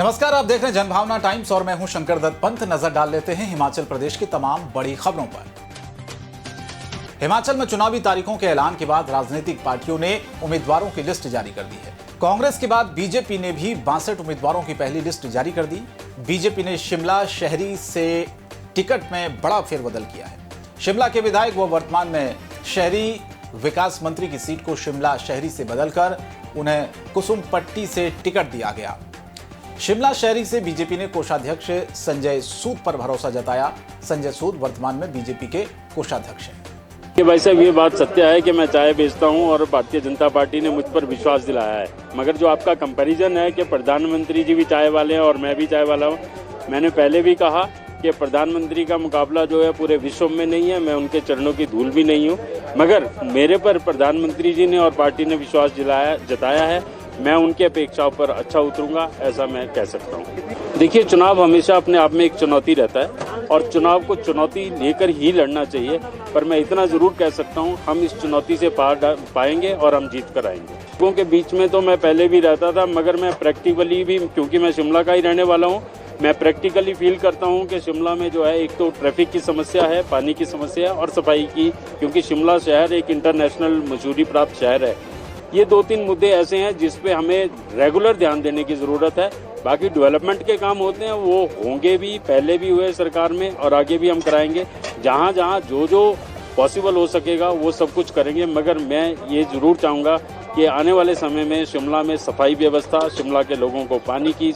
नमस्कार, आप देख रहे हैं जनभावना टाइम्स और मैं हूं शंकर दत्त पंत। नजर डाल लेते हैं हिमाचल प्रदेश की तमाम बड़ी खबरों पर। हिमाचल में चुनावी तारीखों के ऐलान के बाद राजनीतिक पार्टियों ने उम्मीदवारों की लिस्ट जारी कर दी है। कांग्रेस के बाद बीजेपी ने भी 62 उम्मीदवारों की पहली लिस्ट जारी कर दी। बीजेपी ने शिमला शहरी से टिकट में बड़ा फेरबदल किया है। शिमला के विधायक व वर्तमान में शहरी विकास मंत्री की सीट को शिमला शहरी से बदलकर उन्हें कुसुमपट्टी से टिकट दिया गया। शिमला शहरी से बीजेपी ने कोषाध्यक्ष संजय सूद पर भरोसा जताया। संजय सूद वर्तमान में बीजेपी के कोषाध्यक्ष हैं। कि भाई साहब, ये बात सत्य है कि मैं चाय बेचता हूं और भारतीय जनता पार्टी ने मुझ पर विश्वास दिलाया है। मगर जो आपका कंपैरिजन है कि प्रधानमंत्री जी भी चाय वाले हैं और मैं भी चाय वाला हूं, मैंने पहले भी कहा कि प्रधानमंत्री का मुकाबला जो है पूरे विश्व में नहीं है। मैं उनके चरणों की धूल भी नहीं हूं, मगर मेरे पर प्रधानमंत्री जी ने और पार्टी ने विश्वास जताया है। मैं उनकी अपेक्षाओं पर अच्छा उतरूंगा, ऐसा मैं कह सकता हूं। देखिए, चुनाव हमेशा अपने आप में एक चुनौती रहता है और चुनाव को चुनौती लेकर ही लड़ना चाहिए। पर मैं इतना जरूर कह सकता हूं, हम इस चुनौती से पार पाएंगे और हम जीत कर आएंगे। लोगों के बीच में तो मैं पहले भी रहता था, मगर मैं प्रैक्टिकली भी, क्योंकि मैं शिमला का ही रहने वाला हूं, मैं प्रैक्टिकली फील करता हूं कि शिमला में जो है एक तो ट्रैफिक की समस्या है, पानी की समस्या है और सफाई की, क्योंकि शिमला शहर एक इंटरनेशनल मशहूरी प्राप्त शहर है। ये 2-3 मुद्दे ऐसे हैं जिस पे हमें रेगुलर ध्यान देने की ज़रूरत है। बाकी डेवलपमेंट के काम होते हैं, वो होंगे भी, पहले भी हुए सरकार में और आगे भी हम कराएंगे। जहाँ जहाँ जो पॉसिबल हो सकेगा वो सब कुछ करेंगे। मगर मैं ये ज़रूर चाहूँगा कि आने वाले समय में शिमला में सफाई व्यवस्था, शिमला के लोगों को पानी की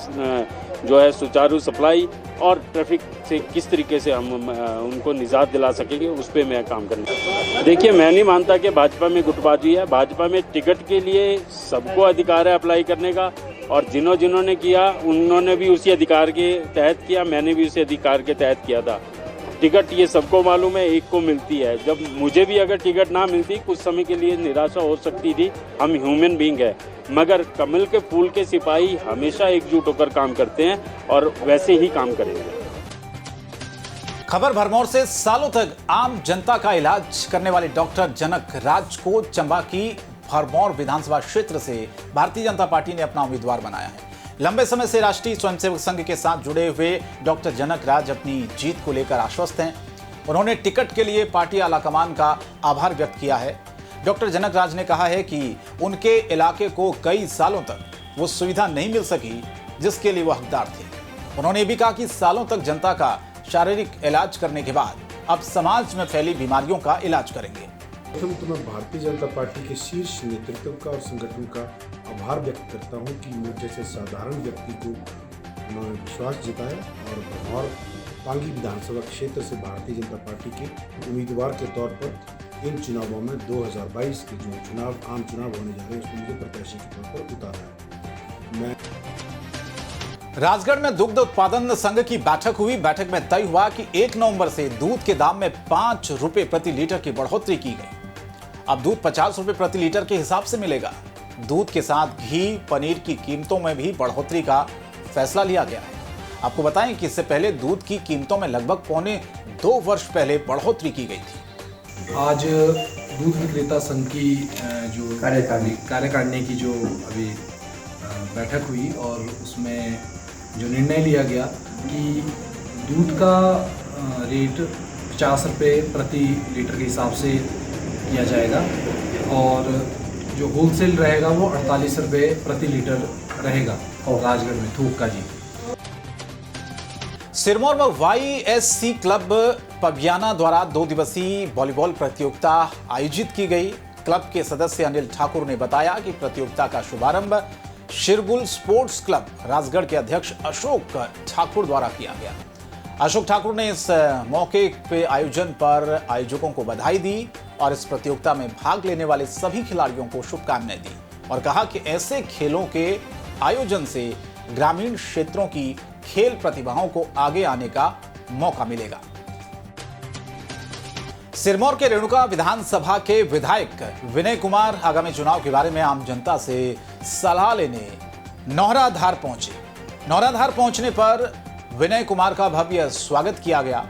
जो है सुचारू सप्लाई और ट्रैफिक से किस तरीके से हम उनको निजात दिला सकेंगे, उस पर मैं काम करना। देखिए, मैं नहीं मानता कि भाजपा में गुटबाजी है। भाजपा में टिकट के लिए सबको अधिकार है अप्लाई करने का, और जिन्होंने किया उन्होंने भी उसी अधिकार के तहत किया, मैंने भी उसी अधिकार के तहत किया था। टिकट ये सबको मालूम है, एक को मिलती है। जब मुझे भी अगर टिकट ना मिलती, कुछ समय के लिए निराशा हो सकती थी। हम ह्यूमन बीइंग है, मगर कमल के फूल के सिपाही हमेशा एकजुट होकर काम करते हैं और वैसे ही काम करेंगे। खबर भरमौर से सालों तक आम जनता का इलाज करने वाले डॉक्टर जनक राज को चंबा की भरमौर विधानसभा क्षेत्र से भारतीय जनता पार्टी ने अपना उम्मीदवार बनाया है। लंबे समय से राष्ट्रीय स्वयंसेवक संघ के साथ जुड़े हुए डॉक्टर जनक राज अपनी जीत को लेकर आश्वस्त हैं। उन्होंने टिकट के लिए पार्टी आलाकमान का आभार व्यक्त किया है। डॉक्टर जनक राज ने कहा है कि उनके इलाके को कई सालों तक वो सुविधा नहीं मिल सकी जिसके लिए वो हकदार थे। उन्होंने ये भी कहा कि सालों तक जनता का शारीरिक इलाज करने के बाद अब समाज में फैली बीमारियों का इलाज करेंगे। प्रथम तो मैं भारतीय जनता पार्टी के शीर्ष नेतृत्व का और संगठन का आभार व्यक्त करता हूं कि मुझ जैसे साधारण व्यक्ति को उन्होंने विश्वास जताया और भरमौर पांगी विधानसभा क्षेत्र से भारतीय जनता पार्टी के उम्मीदवार के तौर पर इन चुनावों में 2022 के जो आम चुनाव होने जा रहे हैं उसमें मुझे प्रत्याशी के तौर पर उतारा है। राजगढ़ में दुग्ध उत्पादन संघ की बैठक हुई। बैठक में तय हुआ कि 1 नवंबर से दूध के दाम में 5 रुपए प्रति लीटर की बढ़ोतरी की गई। अब दूध 50 रुपए प्रति लीटर के हिसाब से मिलेगा। दूध के साथ घी, पनीर की कीमतों में भी बढ़ोतरी का फैसला लिया गया है। आपको बताएं कि इससे पहले दूध की कीमतों में लगभग पौने 2 वर्ष पहले बढ़ोतरी की गई थी। आज दूध विक्रेता संघ की जो कार्यकारिणी की जो अभी बैठक हुई और उसमें जो निर्णय लिया गया कि दूध का रेट 50 रुपये प्रति लीटर के हिसाब से किया जाएगा और जो होलसेल रहेगा वो 48 रुपये प्रति लीटर रहेगा राजगढ़ में थोक का। जी, सिरमौर में YSC क्लब पबियाना द्वारा 2 दिवसीय वॉलीबॉल प्रतियोगिता आयोजित की गई। क्लब के सदस्य अनिल ठाकुर ने बताया कि प्रतियोगिता का शुभारंभ शिरगुल स्पोर्ट्स क्लब राजगढ़ के अध्यक्ष अशोक ठाकुर द्वारा किया गया। अशोक ठाकुर ने इस मौके पे आयोजन पर आयोजकों को बधाई दी और इस प्रतियोगिता में भाग लेने वाले सभी खिलाड़ियों को शुभकामनाएं दी और कहा कि ऐसे खेलों के आयोजन से ग्रामीण क्षेत्रों की खेल प्रतिभाओं को आगे आने का मौका मिलेगा। सिरमौर के रेणुका विधानसभा के विधायक विनय कुमार आगामी चुनाव के बारे में आम जनता से सलाह लेने नौहराधार पहुंचे। नौहराधार पहुंचने पर विनय कुमार का भव्य स्वागत किया गया।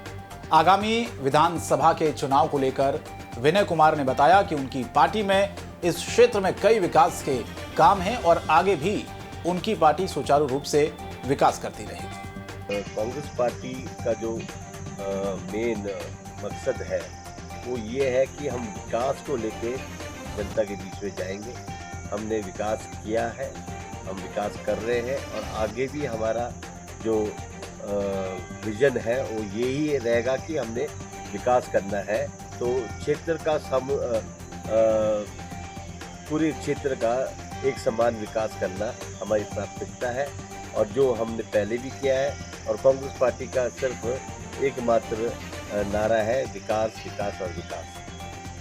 आगामी विधानसभा के चुनाव को लेकर विनय कुमार ने बताया कि उनकी पार्टी में इस क्षेत्र में कई विकास के काम हैं और आगे भी उनकी पार्टी सुचारू रूप से विकास करती रहेगी। कांग्रेस पार्टी का जो मेन मकसद है वो ये है कि हम विकास को लेके जनता के बीच में जाएंगे। हमने विकास किया है, हम विकास कर रहे हैं और आगे भी हमारा जो विजन है वो यही रहेगा कि हमने विकास करना है। तो क्षेत्र का पूरे क्षेत्र का एक समान विकास करना हमारी प्राथमिकता है और जो हमने पहले भी किया है। और कांग्रेस पार्टी का सिर्फ एकमात्र नारा है विकास, विकास और विकास।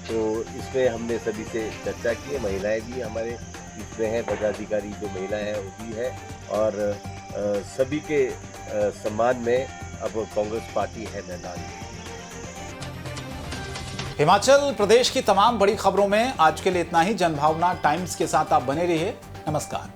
तो इसमें हमने सभी से चर्चा की है, महिलाएं भी हमारे बीच में हैं, पदाधिकारी जो महिलाएं हैं वो भी है और सभी के सम्मान में अब कांग्रेस पार्टी है मैदान में। हिमाचल प्रदेश की तमाम बड़ी खबरों में आज के लिए इतना ही। जनभावना टाइम्स के साथ आप बने रहिए। नमस्कार।